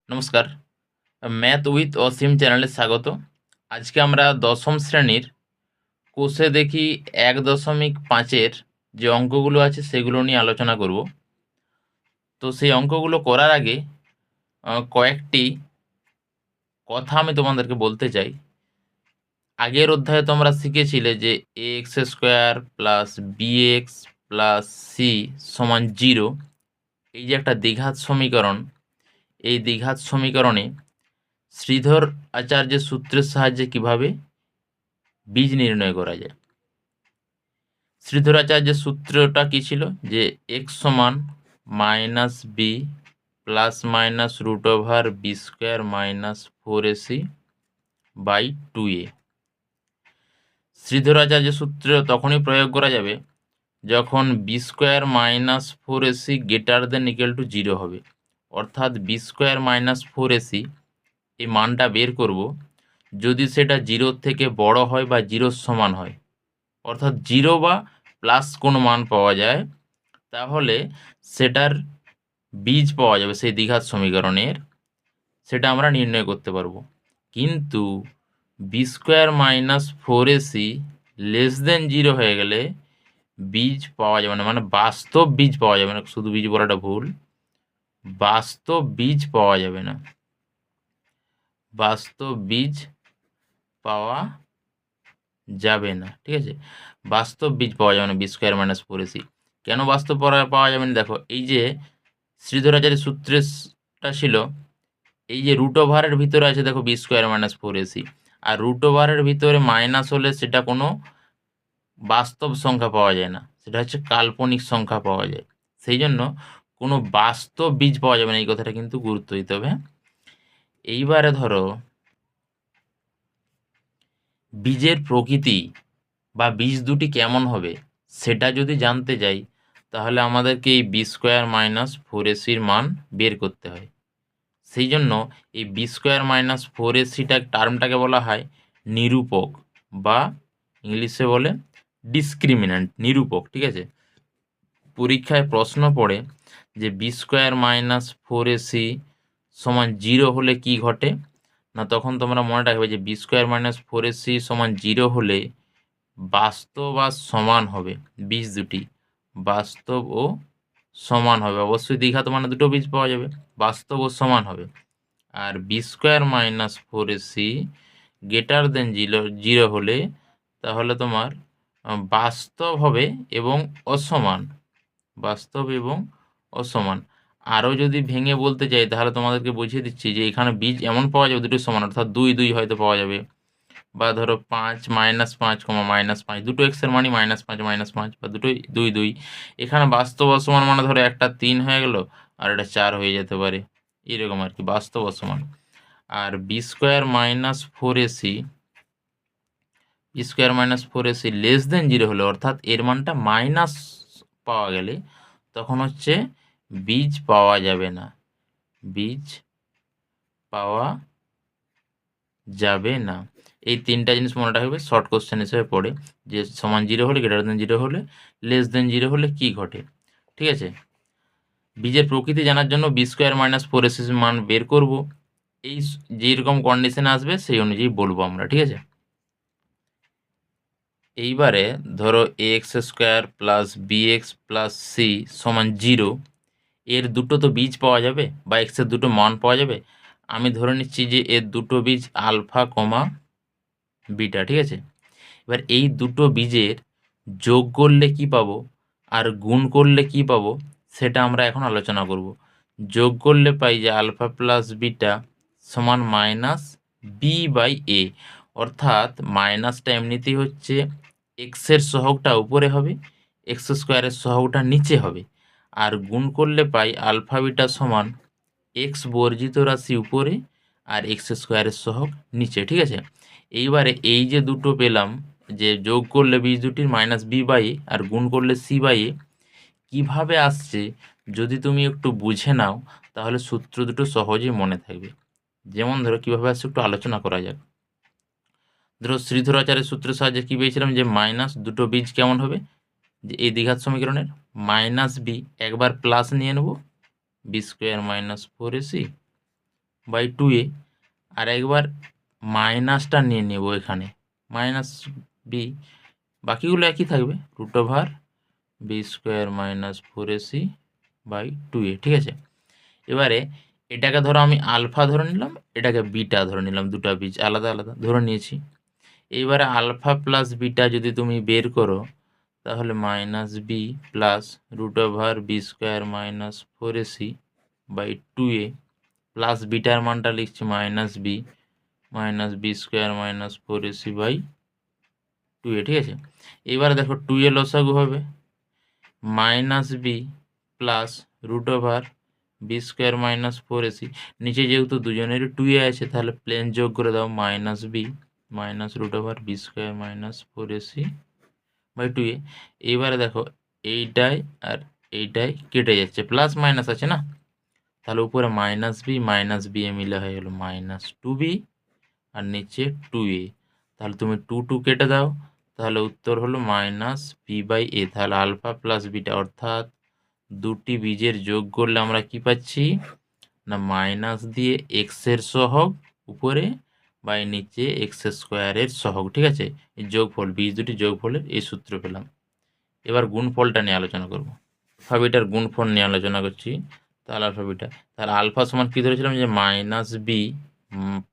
নমস্কার। Math with অসীম চ্যানেলে স্বাগত। আজকে আমরা দশম শ্রেণীর কোষে দেখি 1.5-এর যে অঙ্কগুলো আছে সেগুলো নিয়ে আলোচনা করব। তো সেই অঙ্কগুলো করার আগে কয়েকটি কথা আমি তোমাদেরকে বলতে চাই। আগের অধ্যায়ে তোমরা শিখেছিলে যে ax² plus bx plus c সমান 0, এই যে একটা দ্বিঘাত সমীকরণ, এই দ্বিঘাত সমীকরণে শ্রীধর আচার্যের সূত্রের সাহায্যে কিভাবে বীজ নির্ণয় করা যায়। শ্রীধর আচার্যের সূত্রটা কি ছিল যে x সমান minus B plus minus √b² minus 4ac by 2a। Sridhar আচার্যের সূত্র তখনই প্রয়োগ করা যাবে যখন b² minus 4ac greater than equal to 0 হবে, অর্থাৎ b² মাইনাস 4ac এই মানটা বের করব যদি সেটা 0 থেকে বড় হয় বা 0 সমান হয়, অর্থাৎ 0 বা প্লাস কোনো মান পাওয়া যায়, তাহলে সেটার বীজ পাওয়া যাবে সেই দ্বিঘাত সমীকরণের, সেটা আমরা নির্ণয় করতে পারবো। কিন্তু b² minus 4ac less than 0 হয়ে গেলে বীজ পাওয়া যাবে না, মানে বাস্তব বীজ পাওয়া যাবে না। শুধু বীজ বলাটা ভুল, বাস্তব বীজ পাওয়া যাবে না, বাস্তব বীজ পাওয়া যাবে না। ঠিক আছে, বাস্তব বীজ পাওয়া যাবে না b² মাইনাস 4ac। কেন বাস্তব পাওয়া যাবে না? দেখো, এই যে শ্রীধর আচার্যের সূত্রটা ছিল, এই যে √এর ভিতরে আছে দেখো b² মাইনাস 4ac, আর √এর ভিতরে মাইনাস হলে সেটা কোনো বাস্তব সংখ্যা পাওয়া যায় না, সেটা হচ্ছে কাল্পনিক সংখ্যা পাওয়া যায়। সেই জন্য কোনো বাস্তব বীজ পাওয়া যাবে না, এই কথাটা কিন্তু গুরুত্ব দিতে হবে। এইবারে ধরো বীজের প্রকৃতি বা বীজ দুটি কেমন হবে সেটা যদি জানতে যাই, তাহলে আমাদেরকে এই b² মাইনাস 4ac মান বের করতে হয়। সেই জন্য এই b² মাইনাস 4ac টার্মটাকে বলা হয় নিরূপক, বা ইংলিশে বলে ডিসক্রিমিন্যান্ট, নিরূপক। ঠিক আছে, পরীক্ষায় প্রশ্ন পড়ে যে b² মাইনাস 4ac সমান 0 হলে কি ঘটে না, তখন তোমরা মনে রাখবে যে b² মাইনাস 4ac সমান 0 হলে বাস্তব আর সমান হবে, বীজ দুটি বাস্তব ও সমান হবে। অবশ্যই দ্বিঘাত মানে দুটো বীজ পাওয়া যাবে, বাস্তব ও সমান হবে। আর b² মাইনাস 4ac গ্রেটার দেন 0 হলে তাহলে তোমার বাস্তব হবে এবং অসমান, বাস্তব এবং অসমান। আরও যদি ভেঙে বলতে চাই তাহলে তোমাদেরকে বুঝিয়ে দিচ্ছি যে এখানে বীজ এমন পাওয়া যাবে দুটো সমান, অর্থাৎ 2 হয়তো পাওয়া যাবে, বা ধরো 5 -5, -5 দুটো এক্সের মানই -5 বা দুটোই 2 এখানে বাস্তব অসমান মানে ধরো একটা 3 হয়ে গেল আর এটা 4 হয়ে যেতে পারে, এরকম আর কি, বাস্তব অসমান। আর b² minus 4ac less than 0 হলে, অর্থাৎ এর মানটা মাইনাস পাওয়া গেলে তখন হচ্ছে বীজ পাওয়া যাবে না, বীজ পাওয়া যাবে না। এই তিনটা জিনিস মনে রাখবে, শর্ট কোশ্চেন হিসেবে পড়ে, যে সমান 0 হলে, গ্রেটার দেন 0 হলে, লেস দেন 0 হলে কি ঘটে। ঠিক আছে, বীজের প্রকৃতি জানার জন্য b² মাইনাস 4ac মান বের করব, এই যেরকম কন্ডিশন আসবে সেই অনুযায়ী বলবো আমরা। ঠিক আছে, এইবারে ধরো ax² plus bx plus c সমান 0, এর দুটো তো বীজ পাওয়া যাবে বা এক্সের দুটো মান পাওয়া যাবে। আমি ধরে নিচ্ছি যে এর দুটো বীজ আলফা কমা বিটা। ঠিক আছে, এবার এই দুটো বীজের যোগ করলে কি পাবো আর গুণ করলে কি পাবো সেটা আমরা এখন আলোচনা করব। যোগ করলে পাই যে আলফা প্লাস বিটা সমান মাইনাস বি বাই এ, অর্থাৎ মাইনাসটা এমনিতেই হচ্ছে এক্সের সহগটা উপরে হবে, x² সহগটা নিচে হবে, আর গুণ করলে পাই আলফা বিটা সমান এক্স বর্জিত রাশি উপরে আর x² সহগ নিচে। ঠিক আছে, এইবারে এই যে দুটো পেলাম, যে যোগ করলে বীজ দুটির মাইনাস বি বাই এ আর গুণ করলে সি বাই এ, কীভাবে আসছে যদি তুমি একটু বুঝে নাও তাহলে সূত্র দুটো সহজেই মনে থাকবে। যেমন ধরো কীভাবে আসছে একটু আলোচনা করা যাক। ধরো শ্রীধর আচার্যের সূত্রের সাহায্যে কী পেয়েছিলাম যে মাইনাস দুটো বীজ কেমন হবে, যে এই দ্বিঘাত সমীকরণের মাইনাস বি একবার প্লাস নিয়ে নেব b² minus 4ac by 2a, আর একবার মাইনাসটা নিয়ে নেব এখানে, মাইনাস বি, বাকিগুলো একই থাকবে, root over B square minus 4ac by 2a, ঠিক আছে। এবারে এটাকে ধরো আমি আলফা ধরে নিলাম, এটাকে বিটা ধরে নিলাম, দুটা বীজ আলাদা আলাদা ধরে নিয়েছি। এইবারে আলফা প্লাস বিটা যদি তুমি বের করো, তাহলে minus B plus root over B square minus 4ac by 2a, plus বিটার মানটা লিখছি minus B square minus 4ac by 2a, ঠিক আছে। এবারে দেখো 2a লসাগু হবে minus B plus root over B square minus 4ac, নিচে যেহেতু দুজনেরই 2a আছে তাহলে প্লেন যোগ করে দাও, minus B minus root over B square minus 4ac by 2a। এইবারে দেখো এইটাই আর এইটাই কেটে যাচ্ছে, প্লাস মাইনাস আছে না, তাহলে উপরে মাইনাস বি এ মিলে হয়ে গেল মাইনাস 2b, আর নিচে 2a, তাহলে তুমি 2 কেটে দাও, তাহলে উত্তর হলো মাইনাস বি বাই এ। তাহলে আলফা প্লাস বিটা অর্থাৎ দুটি বীজের যোগ করলে আমরা কি পাচ্ছি না, মাইনাস দিয়ে এক্সের সহগ উপরে বাই নিচে এক্স স্কোয়ারের সহগ, ঠিক আছে। এই যোগফল, বীজ দুটি যোগফলের এই সূত্র পেলাম। এবার গুণফলটা নিয়ে আলোচনা করব। আলফা বিটার গুণফল নিয়ে আলোচনা করছি। তাহলে আলফা বিটা, তাহলে আলফা সমান কী ধরেছিলাম যে minus B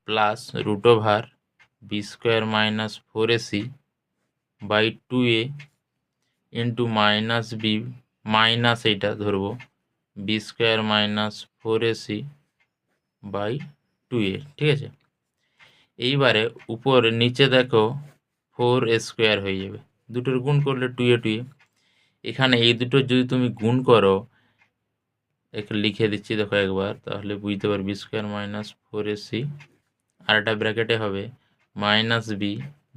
plus root over B square minus 4ac by 2a into minus B minus এইটা ধরবো B square minus 4ac by 2a, ঠিক আছে। এইবারে উপরে নিচে দেখো 4a স্কোয়ার হয়ে যাবে, দুটোর গুণ করলে 2a, এখানে এই দুটো যদি তুমি গুণ করো, একে লিখে দিচ্ছি দেখো একবার, তাহলে বুঝতে পারবে বি স্কোয়ার মাইনাস 4ac, আর একটা ব্র্যাকেটে হবে minus B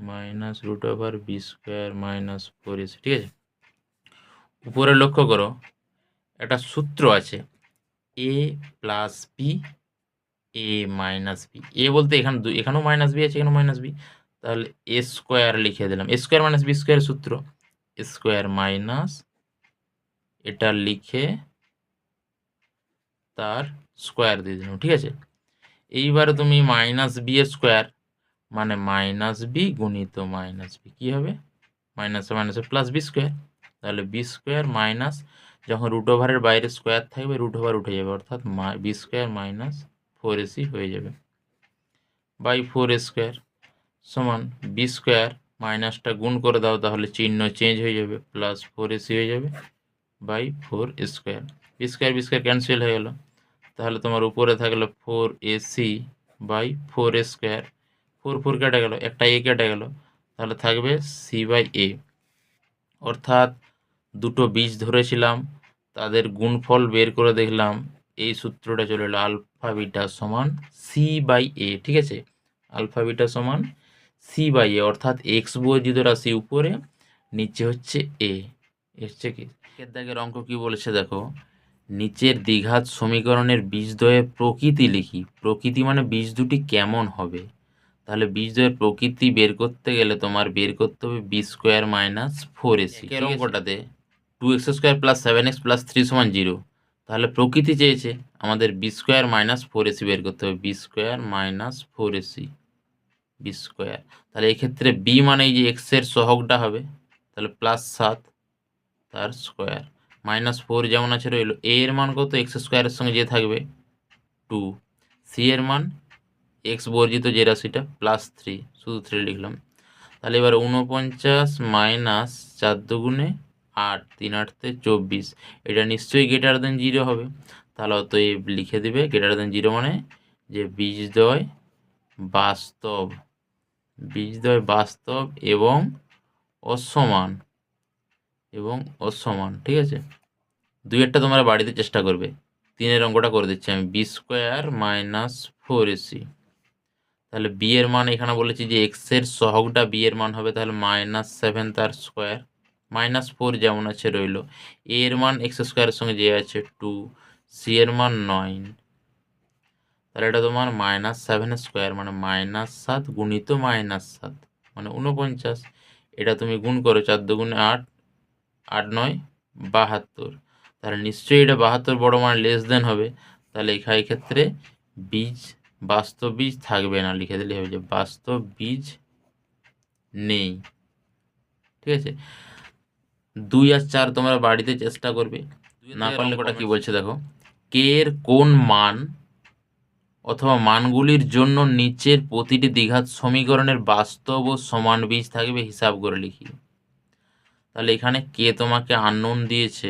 minus root over B square minus 4ac, ঠিক আছে। উপরে লক্ষ্য করো একটা সূত্র আছে, A plus B A minus B, A বলতে এখানেও মাইনাস বি আছে, এখানেও মাইনাস বি, তাহলে এ স্কোয়ার লিখে দিলাম, এ স্কোয়ার মাইনাস বি স্কোয়ার সূত্র, এ স্কোয়ার মাইনাস এটা লিখে তার স্কোয়ার দিয়ে দিলাম, ঠিক আছে। এইবারে তুমি মাইনাস বি স্কোয়ার মানে মাইনাস বি গুণিত মাইনাস বি, কী হবে মাইনাসে মাইনাসে প্লাস বি স্কোয়ার, তাহলে বি স্কোয়ার মাইনাস, যখন রুট ওভারের বাইরে স্কোয়ার থাকবে রুট ওভার উঠে যাবে, অর্থাৎ বি স্কোয়ার মাইনাস 4ac হয়ে যাবে বাই 4a স্কোয়ার সমান বি স্কোয়ার, মাইনাসটা গুণ করে দাও তাহলে চিহ্ন চেঞ্জ হয়ে যাবে, প্লাস 4ac হয়ে যাবে by 4a square, B square cancel হয়ে গেল, তাহলে তোমার উপরে থাকলো 4ac বাই 4a স্কোয়ার, 4 কেটে গেল, একটা এ কেটে গেল, তাহলে থাকবে সি বাই এ, অর্থাৎ দুটো বীজ ধরেছিলাম তাদের গুণফল বের করে দেখলাম, এই সূত্রটা চলে এলো আলফা বিটা সমান সি বাই এ, ঠিক আছে। আলফা বিটা সমান সি বাই এ, অর্থাৎ এক্স বর্জিত রাশি উপরে, নিচে হচ্ছে এ, হচ্ছে কি এর দাগের অঙ্ক কি বলেছে দেখো, নিচের দ্বিঘাত সমীকরণের বীজদ্বয়ের প্রকৃতি লিখি, প্রকৃতি মানে বীজ দুটি কেমন হবে, তাহলে বীজদ্বয়ের প্রকৃতি বের করতে গেলে তোমার বের করতে হবে বি স্কোয়ার মাইনাস 4ac, এর অঙ্কটাতে 2x square plus 7x plus 3 সমান 0, তাহলে প্রকৃতি চেয়েছে আমাদের বি স্কোয়ার মাইনাস 4ac বের করতে হবে, B square minus 4ac B square, তাহলে এক্ষেত্রে বি মানে এই যে এক্সের সহগটা হবে, তাহলে প্লাস 7 তার স্কোয়ার মাইনাস 4 যেমন আছে রইল, এ এর মান কত এক্স স্কোয়ারের সঙ্গে যে থাকবে 2, সি এর মান এক্স বর্জিত যে রাশিটা প্লাস 3, শুধু 3 লিখলাম, তাহলে এবার 49 মাইনাস 4 দুগুণে 8, 3 8 24, এটা নিশ্চয়ই গ্রেটার দেন 0 হবে, তাহলে অতএব লিখে দেবে গ্রেটার দেন 0 মানে যে বীজদ্বয় বাস্তব এবং অসমান, ঠিক আছে। 2 তোমরা বাড়িতে চেষ্টা করবে, 3 অঙ্কটা করে দিচ্ছি আমি, বি স্কোয়ার মাইনাস 4ac, তাহলে বি এর মান এখানে বলেছি যে এক্সের সহগটা বি এর মান হবে, তাহলে -7 তার স্কোয়ার, -4 যেমন আছে রইল, এ এর মান এক্স স্কোয়ারের সঙ্গে যে আছে 2, সি এর মান 9, তাহলে এটা তোমার -7 স্কোয়ার মানে -7 গুণিত -7 মানে 49, এটা তুমি গুণ করো 4 দুগুণে 8, 8 9 72, তাহলে নিশ্চয়ই এটা 72 বড় মান লেস দেন হবে, তাহলে এই ক্ষেত্রে বীজ বাস্তব বীজ থাকবে না, লিখে দিলে হবে যে বাস্তব বীজ নেই। ঠিক আছে, 2 আর 4 তোমরা বাড়িতে চেষ্টা করবে, না পারলে অঙ্কটা কি বলছে দেখো, কে এর কোন মান অথবা মানগুলির জন্য নিচের প্রতিটি দ্বিঘাত সমীকরণের বাস্তব ও সমান বীজ থাকবে হিসাব করে লিখি। তাহলে এখানে কে তোমাকে আননোন দিয়েছে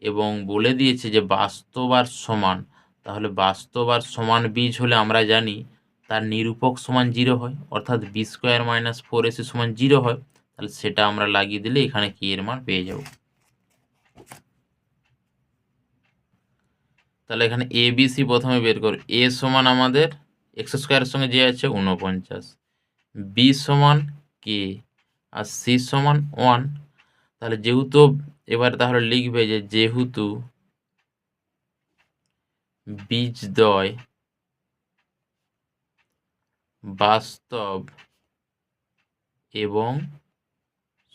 এবং বলে দিয়েছে যে বাস্তব আর সমান, তাহলে বাস্তব আর সমান বীজ হলে আমরা জানি তার নিরূপক সমান 0 হয়, অর্থাৎ b² - 4ac সমান 0 হয়। তাহলে সেটা আমরা লাগিয়ে দিলে এখানে কে এর মান পেয়ে যাব। তাহলে এখানে এ বি সি প্রথমে বের করো। এ সমান আমাদের x² সঙ্গে যে আছে 49, বি সমান কে আর সি সমান 1। তাহলে যেহেতু এবার তাহলে লিখবে যে যেহেতু বীজদ্বয় বাস্তব এবং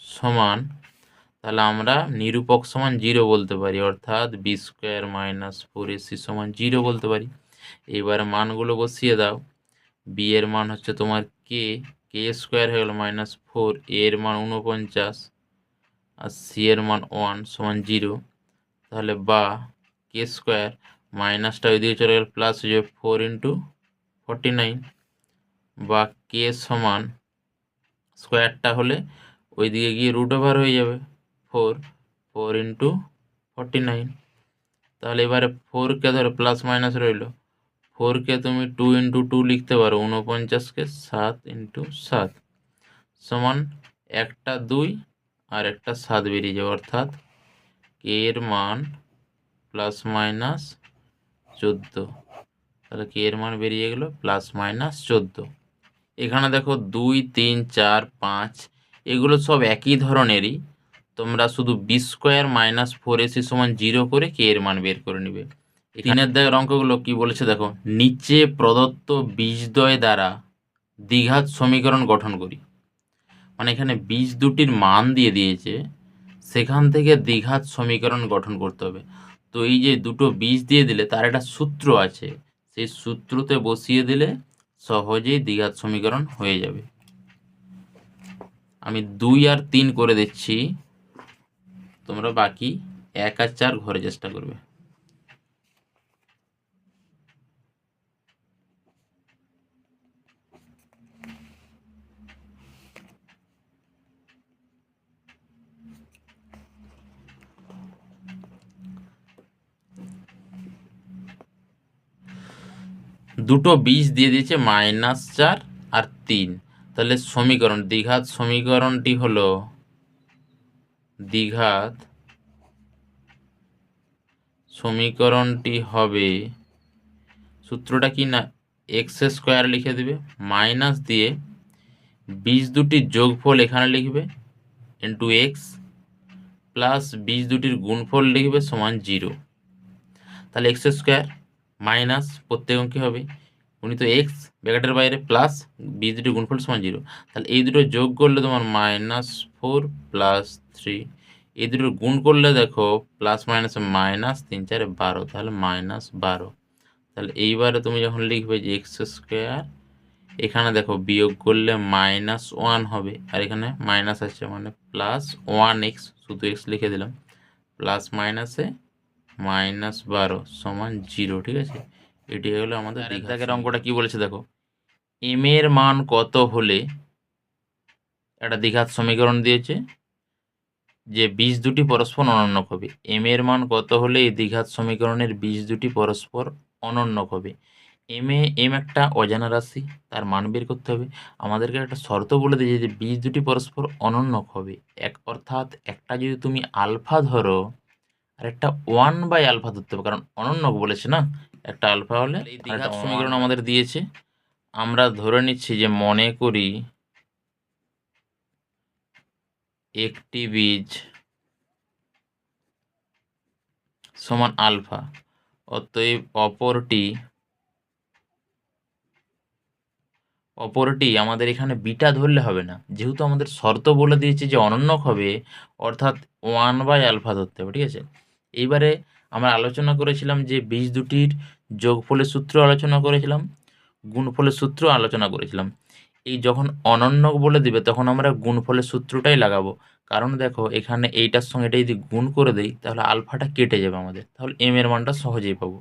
সমান, তাহলে আমরা নিরূপক সমান 0 বলতে পারি, অর্থাৎ b² - 4ac সমান 0 বলতে পারি। এবার মানগুলো বসিয়ে দাও। বি এর মান হচ্ছে তোমার কে² হয়ে গেল -4, এর মান 49 আর সি এর মান 1 সমান 0। তাহলে বা কে² মাইনাসটা ওইদিকে চলে গেল, প্লাস হয়ে যাবে 4 × 49, বা কে সমান স্কোয়ারটা হলে ওইদিকে গিয়ে √ওভার হয়ে যাবে 4 × 49। তাহলে এবারে 4কে ধরো প্লাস মাইনাস রইল, 4কে তুমি 2 × 2 লিখতে পারো, 49কে 7 × 7 সমান একটা 2 আর একটা 7 বেরিয়ে যাবে, অর্থাৎ কে এর মান ±14। তাহলে কে এর মান বেরিয়ে গেল ±14। এখানে দেখো 2, 3, 4, 5 এগুলো সব একই ধরনেরই, তোমরা শুধু b² - 4ac সমান 0 করে কে এর মান বের করে নিবে। এখানের দেখো অঙ্কগুলো কি বলেছে দেখো, নিচে প্রদত্ত বীজদ্বয় দ্বারা দ্বিঘাত সমীকরণ গঠন করি। মানে এখানে বীজ দুটির মান দিয়ে দিয়েছে, সেখান থেকে দ্বিঘাত সমীকরণ গঠন করতে হবে। তো এই যে দুটো বীজ দিয়ে দিলে তার একটা সূত্র আছে, সেই সূত্রতে বসিয়ে দিলে সহজেই দ্বিঘাত সমীকরণ হয়ে যাবে। আমি 2 আর 3 করে দিচ্ছি, তোমরা বাকি 1 আর 4 ঘরে চেষ্টা করবে। দুটো বীজ দিয়ে দিয়েছে -4 আর 3। তাহলে সমীকরণ দ্বিঘাত সমীকরণটি হলো হবে, সূত্রটা কি না, x² লিখে দিবে, মাইনাস দিয়ে বীজ দুটির যোগফল এখানে লিখবে ইন্টু এক্স, প্লাস বীজ দুটির গুণফল লিখবে সমান 0। তাহলে x² মাইনাস প্রত্যেক অঙ্কে হবে গুণিত এক্স ব্র্যাকেটের বাইরে প্লাস বীজ দুটির গুণফল সমান 0। তাহলে এই দুটো যোগ করলে তোমার -4 + 3, এই দুটোর গুণ করলে দেখো প্লাস মাইনাসে মাইনাস 3 × 4 = 12, তাহলে -12। তাহলে এইবারে তুমি যখন লিখবে যে x², এখানে দেখো বিয়োগ করলে -1 হবে, আর এখানে মাইনাস আছে মানে +1x, শুধু x লিখে দিলাম, প্লাস মাইনাসে -12 সমান 0। ঠিক আছে, এটি হলো আমাদের দ্বিঘাতের অঙ্কটা। কি বলেছে দেখো, m এর মান কত হলে একটা দ্বিঘাত সমীকরণ দিয়েছে যে বীজ দুটি পরস্পর অনন্যক হবে। m এর মান কত হলে এই দ্বিঘাত সমীকরণের বীজ দুটি পরস্পর অনন্যক হবে। m একটা অজানা রাশি, তার মান বের করতে হবে। আমাদেরকে একটা শর্ত বলে দিয়েছে যে বীজ দুটি পরস্পর অনন্যক হবে, অর্থাৎ একটা যদি তুমি আলফা ধরো আর একটা 1/α ধরতে হবে, কারণ অনন্যক বলেছে না, একটা আলফা হলে। এই দ্বিঘাত সমীকরণ আমাদের দিয়েছে, আমরা ধরে নিচ্ছি যে মনে করি একটি বীজ সমান আলফা, অতএব অপরটি আমাদের এখানে বিটা ধরলে হবে না, যেহেতু আমাদের শর্ত বলে দিয়েছে যে অনন্যক হবে, অর্থাৎ 1/α ধরতে হবে। ঠিক আছে, এইবারে আমরা আলোচনা করেছিলাম যে বীজ দুটির যোগফলের সূত্র আলোচনা করেছিলাম, গুণফলের সূত্র আলোচনা করেছিলাম। এই যখন অনন্য বলে দিবে তখন আমরা গুণফলের সূত্রটাই লাগাবো। কারণ দেখো এখানে এইটার সঙ্গে এটা যদি গুণ করে দেই তাহলে আলফাটা কেটে যাবে আমাদের, তাহলে এম এর মানটা সহজেই পাবো।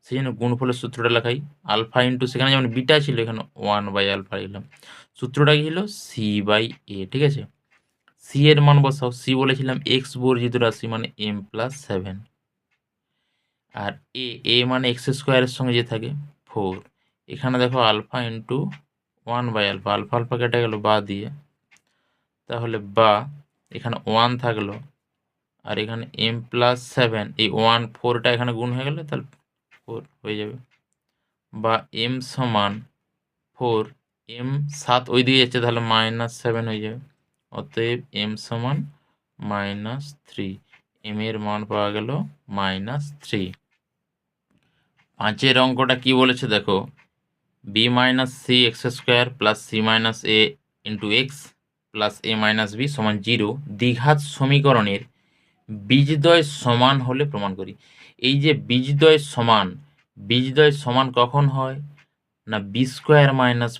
সেই জন্য গুণফলের সূত্রটা লেখাই, আলফা ইন্টু সেখানে যেমন বিটা ছিল এখানে 1/আলফা লিখলাম। সূত্রটা কি ছিল C/A, ঠিক আছে। সি এর মান বসাও, সি বলেছিলাম এক্স বর্জিত রাশি মানে m+7, আর এ মানে এক্স স্কোয়ারের সঙ্গে যে থাকে 4। এখানে দেখো আলফা ইন্টু 1/আলফা, আলফা আলফা কেটে গেল বা দিয়ে, তাহলে বা এখানে 1 থাকলো আর এখানে m+7, এই 1 4টা এখানে গুণ হয়ে গেলে তাহলে 4 হয়ে যাবে, বা m সমান 4, m 7 ওই দিকে যাচ্ছে তাহলে -7 হয়ে যাবে। অতএব m সমান -3, m এর মান পাওয়া গেল -3। 5 অঙ্কটা কি বলেছে দেখো, b - c² + c - a * x + a - b = 0 দ্বিঘাত সমীকরণের বীজদ্বয় সমান হলে প্রমাণ করি। এই যে বীজদ্বয় সমান কখন হয় না, b² -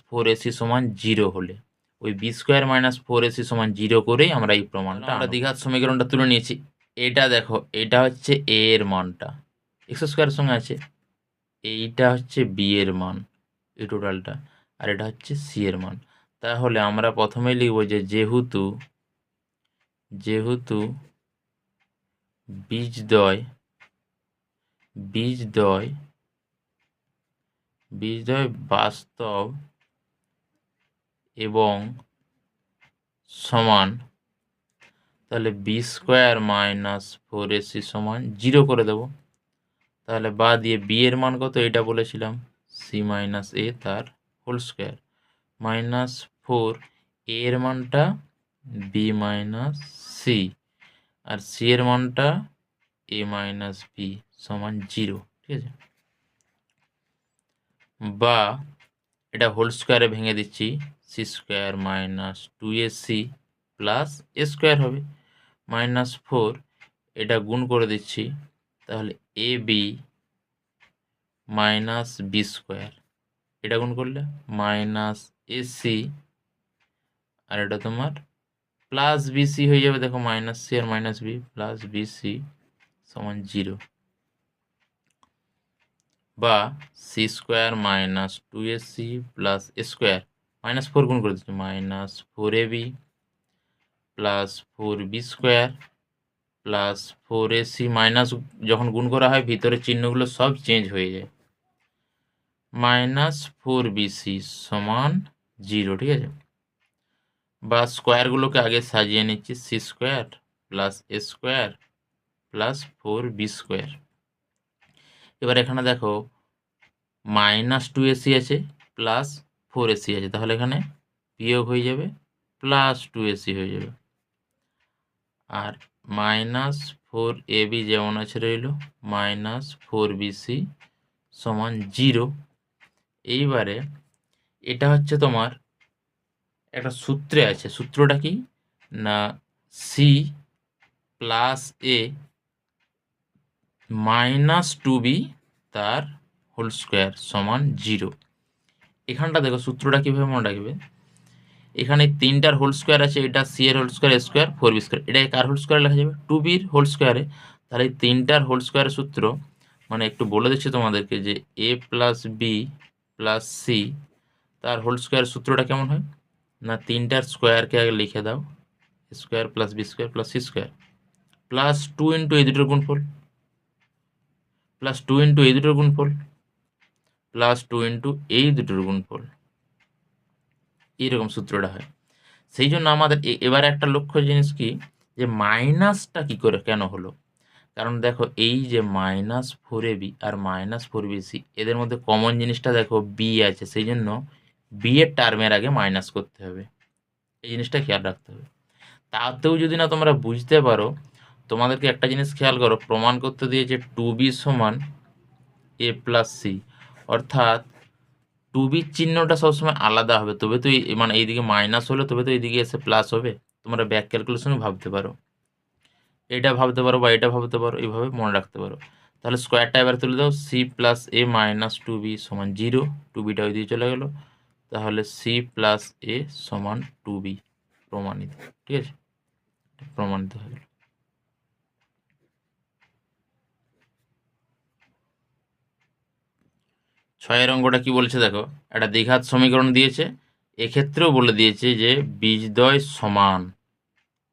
4ac = 0 হলে। ওই b² - 4ac = 0 করেই আমরা এই প্রমাণটা, আমরা দ্বিঘাত সমীকরণটা তুলে নিয়েছি। এটা দেখো, এটা হচ্ছে a এর মানটা x² এর সঙ্গে আছে, এইটা হচ্ছে b এর মান এই টোটালটা, আর এটা হচ্ছে c এর মান। তাহলে আমরা প্রথমেই লিখব যে যেহেতু বীজদ্বয় বাস্তব এবং সমান, তাহলে b² - 4ac = 0 করে দেব। তাহলে বা দিয়ে b এর মান কত এটা বলেছিলাম c - a তার হোল স্কোয়ার, -4 a এর মানটা b - c, আর c এর মানটা a - b = 0, ঠিক আছে। বা এটা হোল স্কোয়ারে ভেঙে দিচ্ছি, c² - 2ac + a² হবে, -4 এটা গুণ করে দিচ্ছি, তাহলে ab - b², এটা গুণ করলে -ac, আর এটা তোমার +bc হয়ে যাবে। দেখো -c আর -b +bc = 0, বা c² - 2ac + a², -4 গুণ করে দিচ্ছি, -4ab + 4b² + 4ac, মাইনাস যখন গুণ করা হয় ভিতরের চিহ্নগুলো সব চেঞ্জ হয়ে যায়, -4bc = 0, ঠিক আছে। বা স্কোয়ারগুলোকে আগে সাজিয়ে নিচ্ছি, c² + a² + 4b²। এবার এখানে দেখো -2ac আছে প্লাস 4ac আছে, তাহলে এখানে বিয়োগ হয়ে যাবে, +2ac হয়ে যাবে, আর -4ab যেমন আছে রইল, -4bc = 0। এইবারে এটা হচ্ছে তোমার একটা সূত্রে আছে, সূত্রটা কি না, c + a -2b তার হোল স্কোয়ার = 0। এখানটা দেখো সূত্রটা কীভাবে মনে রাখবে, এখানে 3টার হোল স্কোয়ার আছে, এটা c এর হোল স্কোয়ার, a², 4b², এটা কার হোল স্কোয়ারে লেখা যাবে 2bর হোল স্কোয়ারে। তাহলে এই 3টার হোল স্কোয়ারের সূত্র মানে একটু বলে দিচ্ছি তোমাদেরকে যে a + b + c তার হোল স্কোয়ারের সূত্রটা কেমন হয় না, 3টার স্কোয়ারকে আগে লিখে দাও, a² + b² + c² +2 * এই দুটোর গুণফল, +2 * এই দুটোর গুণফল, +2 * এই দুটোর গুণফল, এইরকম সূত্রটা হয়। সেই জন্য আমাদের এবার একটা লক্ষ্য জিনিস কি, যে মাইনাসটা কি করে কেন হলো, কারণ দেখো এই যে -4ab আর -4bc এদের মধ্যে কমন জিনিসটা দেখো b আছে, সেই জন্য b এর টার্মের আগে মাইনাস করতে হবে, এই জিনিসটা খেয়াল রাখতে হবে। তাতেও যদি না তোমরা বুঝতে পারো, তোমাদেরকে একটা জিনিস খেয়াল করো, প্রমাণ করতে দিয়েছে 2b = a + c, অর্থাৎ 2bর চিহ্নটা সবসময় আলাদা হবে, তবে তো মানে এইদিকে মাইনাস হলে তবে তো এইদিকে এসে প্লাস হবে। তোমরা ব্যাক ক্যালকুলেশনে ভাবতে পারো, এটা ভাবতে পারো বা এটা ভাবতে পারো, এইভাবে মনে রাখতে পারো। তাহলে স্কোয়ারটা এবার তুলে দাও, সি প্লাস এ মাইনাস 2b সমান 0, 2bটা ওই দিয়ে চলে গেল, তাহলে সি প্লাস এ সমান 2b প্রমাণিত। ঠিক আছে, প্রমাণিত হয়ে গেল। ছয়ের অঙ্কটা কি বলছে দেখো, একটা দ্বিঘাত সমীকরণ দিয়েছে, এক্ষেত্রেও বলে দিয়েছে যে বীজদ্বয় সমান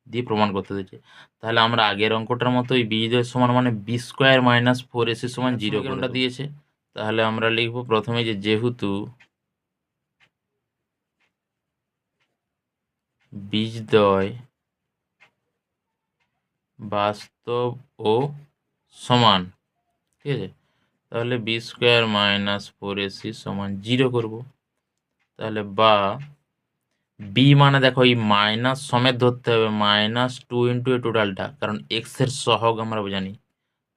দিয়ে প্রমাণ করতে দিয়েছে। তাহলে আমরা আগের অঙ্কটার মতো এই বীজদ্বয় সমান মানে বি স্কোয়ার মাইনাস 4ac সমান 0 কোনটা দিয়েছে। তাহলে আমরা লিখব প্রথমে যে যেহেতু বীজদ্বয় বাস্তব ও সমান, ঠিক আছে, তাহলে বি স্কোয়ার মাইনাস 4ac সমান 0 করব। তাহলে বা বি মানে দেখো এই মাইনাস সমেত ধরতে হবে, -2 ইন্টু এ টোটালটা, কারণ এক্সের সহগ আমরা জানি।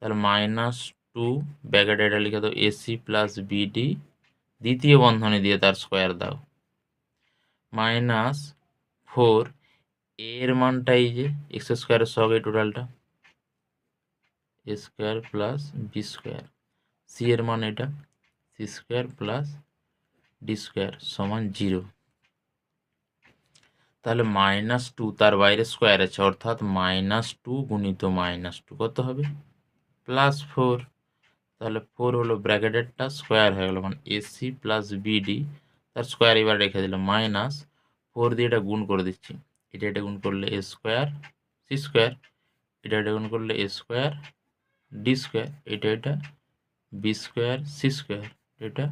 তাহলে -2 ব্র্যাকেটে এটা লিখে দাও এসি প্লাস বিডি, দ্বিতীয় বন্ধনী দিয়ে তার স্কোয়ার দাও, -4 এর মানটা এই যে এক্স স্কোয়ারের সহগ এই টোটালটা, A square plus B square, C এর মান এটা C square plus D square সমান 0। তাহলে -2 তার বাইরে স্কোয়ার আছে, অর্থাৎ -2 গুণিত -2 কত হবে +4। তাহলে 4 হলো ব্র্যাকেটেরটা স্কোয়ার হয়ে গেল, মানে এসি প্লাস বিডি তার স্কোয়ার এবার রেখে দিলাম, -4 দিয়ে এটা গুণ করে দিচ্ছি, এটা গুণ করলে এ স্কোয়ার সি স্কোয়ার, এটা গুণ করলে এ স্কোয়ার ডি স্কোয়ার, এটা বি স্কোয়ার সি স্কোয়ার, এটা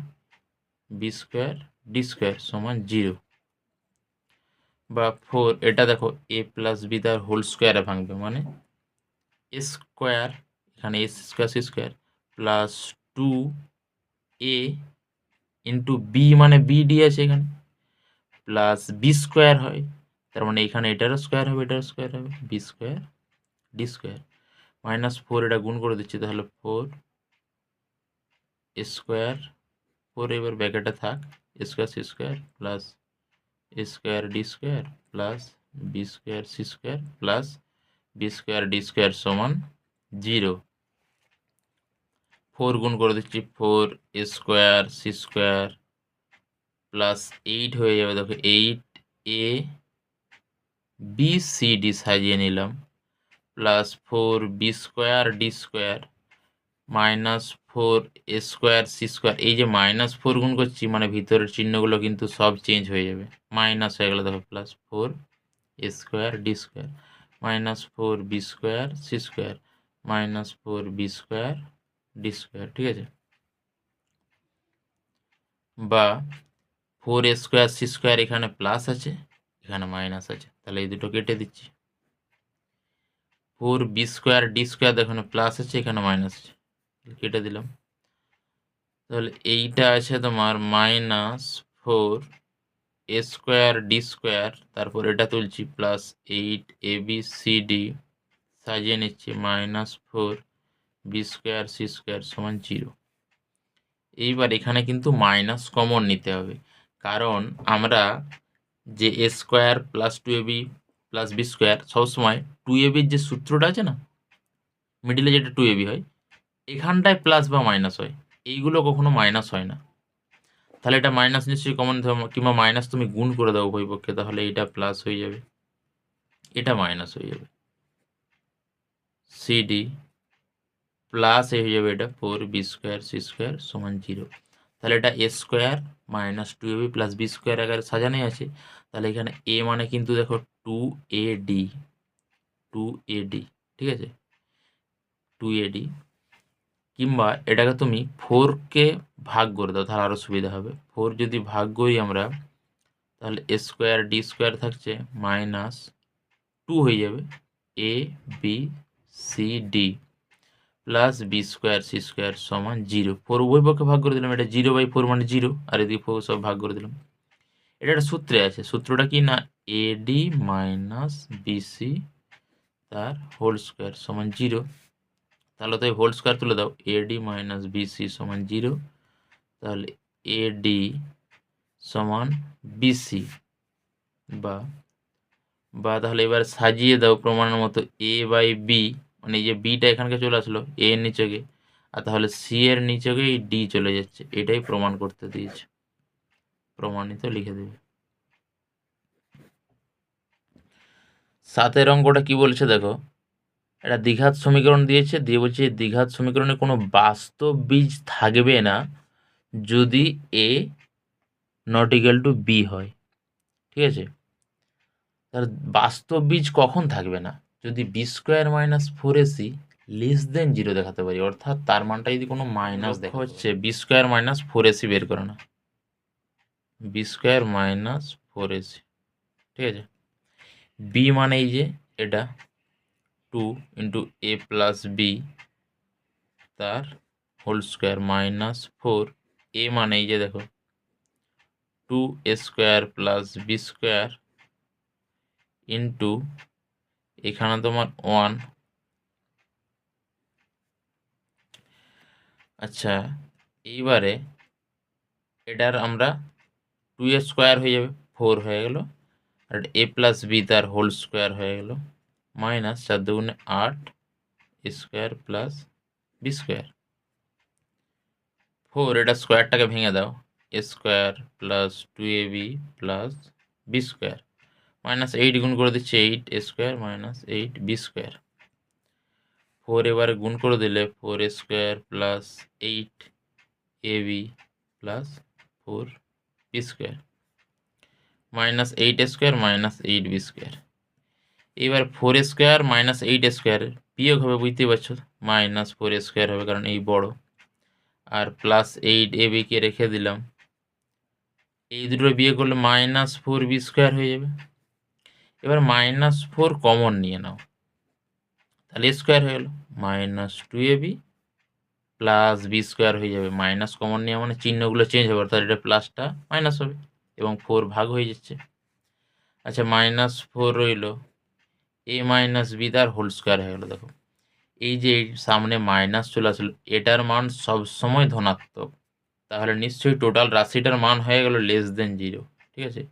বি স্কোয়ার ডি স্কোয়ার সমান 0। বা 4 এটা দেখো এ প্লাস বি তার হোল স্কোয়ারে ভাঙবে, মানে এ স্কোয়ার, এখানে A square C square plus 2a into B, মানে বিডি আছে এখানে, প্লাস বি স্কোয়ার হয়, তার মানে এখানে এটারও স্কোয়ার হবে এটারও স্কোয়ার হবে, বি স্কোয়ার ডি স্কোয়ার, -4 এটা গুণ করে দিচ্ছি, তাহলে 4 স্কোয়ার 4 এবার ব্র্যাকেটে থাক, square C square plus A square D square plus B square C square plus B square D square সমান 0। 4 গুণ করে দিচ্ছি, 4 স্কোয়ার সি স্কোয়ার প্লাস 8 হয়ে যাবে, দেখো 8a বি সি ডি সাজিয়ে নিলাম, plus 4 B square D square -4 square C square, এই যে -4 গুণ করছি মানে ভিতরের চিহ্নগুলো কিন্তু সব চেঞ্জ হয়ে যাবে, মাইনাস হয়ে গেল দেখো, +4 square D square -4 B square C square -4 B square D square, ঠিক আছে। বা 4 স্কোয়ার সি স্কোয়ার এখানে প্লাস আছে এখানে মাইনাস আছে, তাহলে এই দুটো কেটে দিচ্ছি, 4 বি স্কোয়ার ডি স্কোয়ার এখানে প্লাস আছে এখানে মাইনাস আছে, কেটে দিলাম। তাহলে এইটা আছে তোমার -4 এ স্কোয়ার ডি স্কোয়ার, তারপর এটা তুলছি প্লাস 8 এ বি সি ডি সাজিয়ে নিচ্ছি, -4 বি স্কোয়ার সি স্কোয়ার সমান 0। এইবার এখানে কিন্তু মাইনাস কমন নিতে হবে, কারণ আমরা যে A square plus 2ab plus B square সবসময় 2abর যে সূত্রটা আছে না, মিডিলে যেটা 2ab হয়, এখানটায় প্লাস বা মাইনাস হয়, এইগুলো কখনো মাইনাস হয় না। তাহলে এটা মাইনাস নিশ্চয়ই কমন নিতে হবে, কিংবা মাইনাস তুমি গুণ করে দাও উভয় পক্ষে, তাহলে এটা প্লাস হয়ে যাবে এটা মাইনাস হয়ে যাবে, সিডি প্লাস হয়ে যাবে এটা 4 বি স্কোয়ার সি স্কোয়ার সমান 0। তাহলে এটা A square -2ab plus B square আকারে সাজানোই আছে, তাহলে এখানে এ মানে কিন্তু দেখো 2ad, 2ad, ঠিক আছে, 2ad, কিংবা এটাকে তুমি 4কে ভাগ করে দাও, তাহলে আরও সুবিধা হবে। 4 যদি ভাগ করি আমরা, তাহলে এ স্কোয়ার ডি স্কোয়ার থাকছে -2 হয়ে যাবে, A B C D plus B square C square সমান 0। 4 উভয় পক্ষে ভাগ করে দিলাম, এটা 0/4 মানে 0, আর এদিকে 4 সব ভাগ করে দিলাম। এটা একটা সূত্রে আছে, সূত্রটা কি না, এডি মাইনাস বিসি তার হোল স্কোয়ার সমান 0। তাহলে তো এই হোল স্কোয়ার তুলে দাও, এডি মাইনাস বিসি সমান 0, তাহলে এডি সমান বিসি, বা তাহলে এবার সাজিয়ে দাও প্রমাণের মতো, a/b, মানে এই যে বিটা এখানকে চলে আসলো এ এর নিচে গিয়ে, আর তাহলে সি এর নিচে গিয়ে ডি চলে যাচ্ছে, এটাই প্রমাণ করতে দিয়েছে, প্রমাণিত লিখে দেবে। 7 অঙ্কটা কি বলছে দেখো, এটা দ্বিঘাত সমীকরণ দিয়েছে, দিয়ে বলছে দ্বিঘাত সমীকরণে কোনো বাস্তব বীজ থাকবে না যদি এ নট ইকুয়াল টু বি হয়। ঠিক আছে, তার বাস্তব বীজ কখন থাকবে না, যদি B square minus four AC less than zero দেখাতে পারি, অর্থাৎ তার মানটা যদি কোনো মাইনাস দেখা হচ্ছে B square minus four AC বের করে না, B square minus four AC. ঠিক আছে, বি মানে এই যে এটা 2 ইন্টু এ প্লাস বি তার হোল স্কোয়ার মাইনাস 4, এ মানে এই যে দেখো 2 A square plus B square into এখানে তোমার 1। আচ্ছা, এইবারে এটার আমরা 2 এ স্কোয়ার হয়ে যাবে, 4 হয়ে গেল, আর এ প্লাস বি তার হোল স্কোয়ার হয়ে গেল মাইনাস 4 দুগুণে 8 স্কোয়ার প্লাস বি স্কোয়ার। 4 এটা স্কোয়ারটাকে ভেঙে দাও, A square plus 2ab plus B square minus 8 গুণ করে দিচ্ছে 8 A square minus 8 B square. 4 এবারে গুণ করে দিলে 4 A square plus 8 ab plus 4 B square minus 8 square minus 8 B square. এবার 4 স্কোয়ার মাইনাস 8 স্কোয়ার বিয়োগ হবে, বুঝতেই পারছো, মাইনাস 4 স্কোয়ার হবে কারণ এই বড়, আর প্লাস 8 এ বিকে রেখে দিলাম, এই দুটো বিয়োগ করলে মাইনাস 4 বি স্কোয়ার হয়ে যাবে। এবার মাইনাস 4 কমন নিয়ে নাও, তাহলে স্কোয়ার হয়ে গেল minus 2ab plus B square হয়ে যাবে, মাইনাস কমন নেওয়া মানে চিহ্নগুলো চেঞ্জ হবে, অর্থাৎ এটা প্লাসটা মাইনাস হবে এবং 4 ভাগ হয়ে যাচ্ছে। আচ্ছা, মাইনাস 4 রইল, এ মাইনাস বি তার হোল স্কোয়ার হয়ে গেল। দেখো এই যে সামনে মাইনাস চলে আসলো, এটার মান সবসময় ধনাত্মক, তাহলে নিশ্চয়ই টোটাল রাশিটার মান হয়ে গেল লেস দেন জিরো। ঠিক আছে,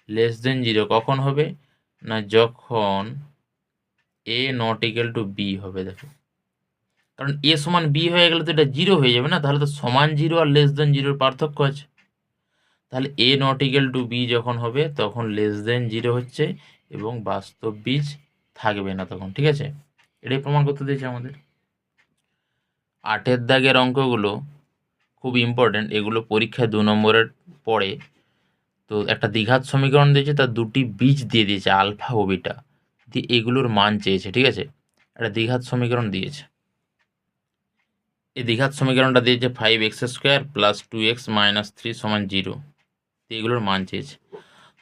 লেস দেন জিরো কখন হবে না, যখন এ নট ইকুয়াল টু বি হবে। দেখো কারণ এ সমান বি হয়ে গেলে তো এটা জিরো হয়ে যাবে না, তাহলে তো সমান জিরো আর লেস দেন জিরোর পার্থক্য আছে, তাহলে এ নট ইকুয়াল টু বি যখন হবে তখন লেস দেন জিরো হচ্ছে এবং বাস্তব বীজ থাকবে না তখন। ঠিক আছে, এটাই প্রমাণ করতে দিয়েছে আমাদের। 8 দাগের অঙ্কগুলো খুব ইম্পর্টেন্ট, এগুলো পরীক্ষায় 2 নম্বরের পড়ে। তো একটা দ্বিঘাত সমীকরণ দিয়েছে, তার দুটি বীজ দিয়ে দিয়েছে আলফা ও বিটা, দিয়ে এগুলোর মান চেয়েছে। ঠিক আছে, একটা দ্বিঘাত সমীকরণ দিয়েছে, এই দ্বিঘাত সমীকরণটা দিয়েছে 5x square plus 2x minus 3 সমান 0, তো এগুলোর মান চেয়েছে।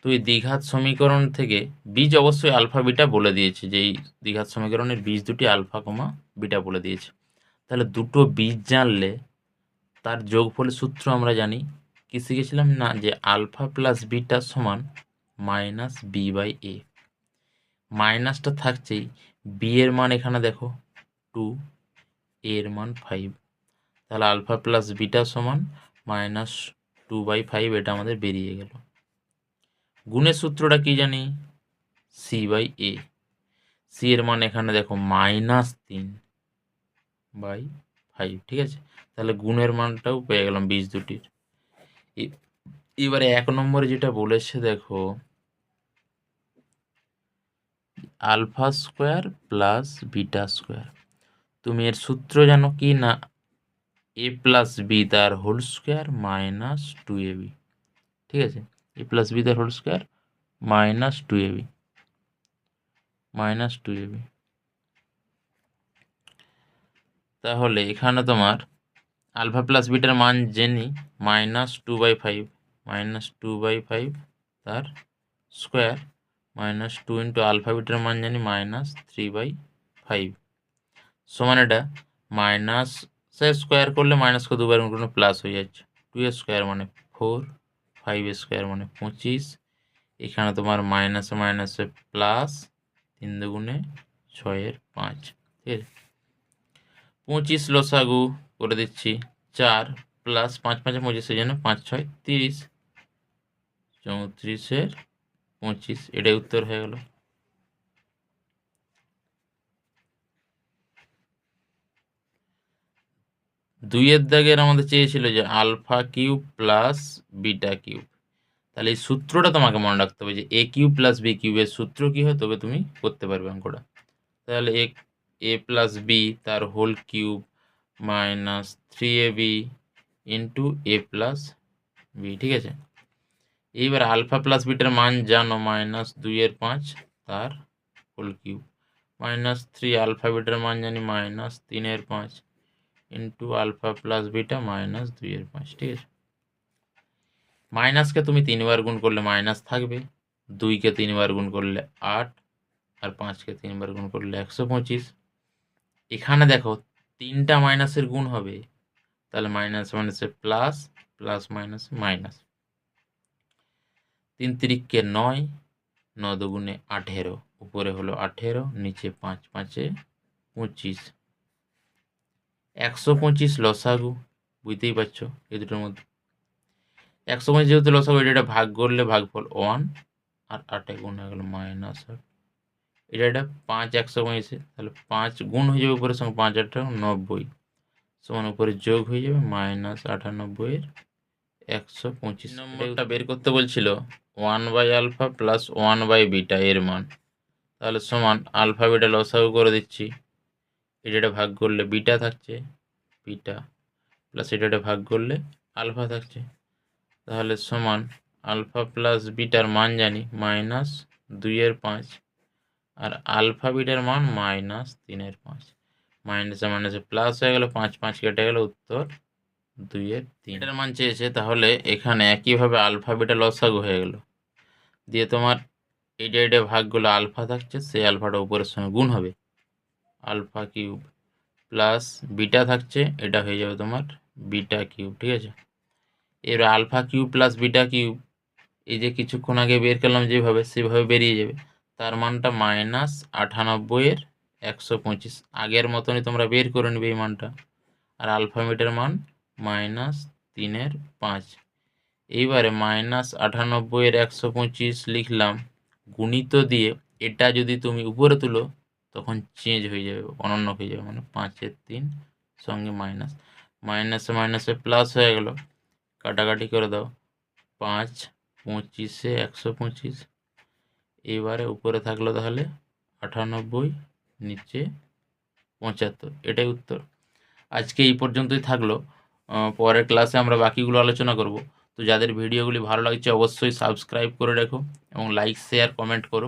তো এই দ্বিঘাত সমীকরণ থেকে বীজ অবশ্যই আলফা বিটা বলে দিয়েছে, যে এই দ্বিঘাত সমীকরণের বীজ দুটি আলফা কমা বিটা বলে দিয়েছে। তাহলে দুটো বীজ জানলে তার যোগফলের সূত্র আমরা জানি, কি শিখেছিলাম না, যে আলফা প্লাস বিটা সমান মাইনাস বি বাই এ, মাইনাসটা থাকছেই, বি এর মান এখানে দেখো 2, এর মান 5, তাহলে আলফা প্লাস বিটা সমান মাইনাস 2/5, এটা আমাদের বেরিয়ে গেল। গুণের সূত্রটা কি জানি, সি বাই এ, সি এর মান এখানে দেখো মাইনাস 3/5। ঠিক আছে, তাহলে গুণের মানটাও পেয়ে গেলাম বীজ দুটির। এবারে 1 নম্বরে যেটা বলেছে দেখো, alpha square plus beta square, তুমি এর সূত্র জানো কি না, এ প্লাস বি তার হোল স্কোয়ার মাইনাস 2ab। ঠিক আছে, এ প্লাস বি তার whole square minus 2ab, minus 2ab। তাহলে এখানে তোমার আলফা প্লাস বিটার মান জেনি মাইনাস 2/5, মাইনাস 2/5 তার স্কোয়ার মাইনাস 2 ইন্টু আলফা বিটার মান জানি মাইনাস 3/5 সমান এটা মাইনাস স্কোয়ার করলে মাইনাস করে দুবার গুণ প্লাস হয়ে যাচ্ছে, 2 স্কোয়ার মানে 4, 5 স্কোয়ার মানে 25, এখানে তোমার মাইনাসে মাইনাসে প্লাস, 3 দুগুণে 6 5। ঠিক আছে, 25 লসাগু করে দিচ্ছি 4 প্লাস 5 5 25, জন্য 5 6 30, 34 25, এটাই উত্তর হয়ে গেল। 2-এর দাগের আমাদের চেয়েছিল যে alpha cube plus beta cube. তাহলে এই সূত্রটা তোমাকে মনে রাখতে হবে যে এ কিউব প্লাস বি কিউবের সূত্র কী হয়, তবে তুমি করতে পারবে অঙ্কটা। তাহলে এ প্লাস বি তার whole cube minus 3ab into A plus B, ঠিক আছে। এইবার আলফা প্লাস বিটার মান জানো -2/5 তার হোল কিউব মাইনাস 3 আলফা বিটার মান জানি -3/5 ইন্টু আলফা প্লাস বিটা -2/5, ঠিক আছে। মাইনাসকে তুমি 3বার গুণ করলে মাইনাস থাকবে, 2কে 3বার গুণ করলে 8, আর 5কে 3বার গুণ করলে 125। এখানে দেখো 3টা মাইনাসের গুণ হবে, তাহলে মাইনাস মাইনাসে প্লাস, প্লাস মাইনাস মাইনাস। 3 তিরিককে 9, 9 দুগুণে 18, উপরে হলো 18, নিচে 5, 5-এ 25। 125 লসাগু, বুঝতেই পারছো এই দুটোর মধ্যে। 125 যেহেতু লসাগু, এটা ভাগ করলে ভাগফল 1, আর 8-এ গুণ হয়ে গেল -8। এটা 5 125, তাহলে 5 গুণ হয়ে যাবে উপরের সঙ্গে 5 8 90, সমান উপরে যোগ হয়ে যাবে -98 এর 125। নম্বরটা বের করতে বলছিল 1/α প্লাস 1/β এর মান, তাহলে সমান আলফা বিটা লসাগু করে দিচ্ছি। এটা ভাগ করলে বিটা থাকছে, বিটা প্লাস এটা ভাগ করলে আলফা থাকছে, তাহলে সমান আলফা প্লাস বিটার মান জানি -2/5, আর আলফা বিটার মান -3/5। মাইনাসে মাইনাসে প্লাস হয়ে গেল, 5 5 কেটে গেল, উত্তর 2/3। এটার মান চেয়েছে, তাহলে এখানে একইভাবে আলফা বিটা লসাগু হয়ে গেল, দিয়ে তোমার এটা ভাগগুলো আলফা থাকছে, সেই আলফাটা উপরের সঙ্গে গুণ হবে, আলফা কিউব প্লাস বিটা থাকছে, এটা হয়ে যাবে তোমার বিটা কিউব, ঠিক আছে। এবার alpha cube plus beta cube, এই যে কিছুক্ষণ আগে বের করলাম যেভাবে, সেভাবে বেরিয়ে যাবে। তার মানটা -98 এর 125, আগের মতনই তোমরা বের করে নেবে এই মানটা। আর আলফা মিটার মান -3/5। এইবারে -98 এর 125 লিখলাম, গুণিত দিয়ে এটা যদি তুমি উপরে তুলো তখন চেঞ্জ হয়ে যাবে, অনন্য হয়ে যাবে, মানে 5/3 সঙ্গে মাইনাস, মাইনাসে মাইনাসে প্লাস হয়ে গেল, কাটাকাটি করে দাও, 5 25-এ 125, এইবারে উপরে থাকলো তাহলে 98, নিচে 75, এটাই উত্তর। আজকে এই পর্যন্তই থাকলো, পরের ক্লাসে আমরা বাকিগুলো আলোচনা করব। তো যাদের ভিডিওগুলি ভালো লাগছে অবশ্যই সাবস্ক্রাইব করে রেখো এবং লাইক শেয়ার কমেন্ট করো।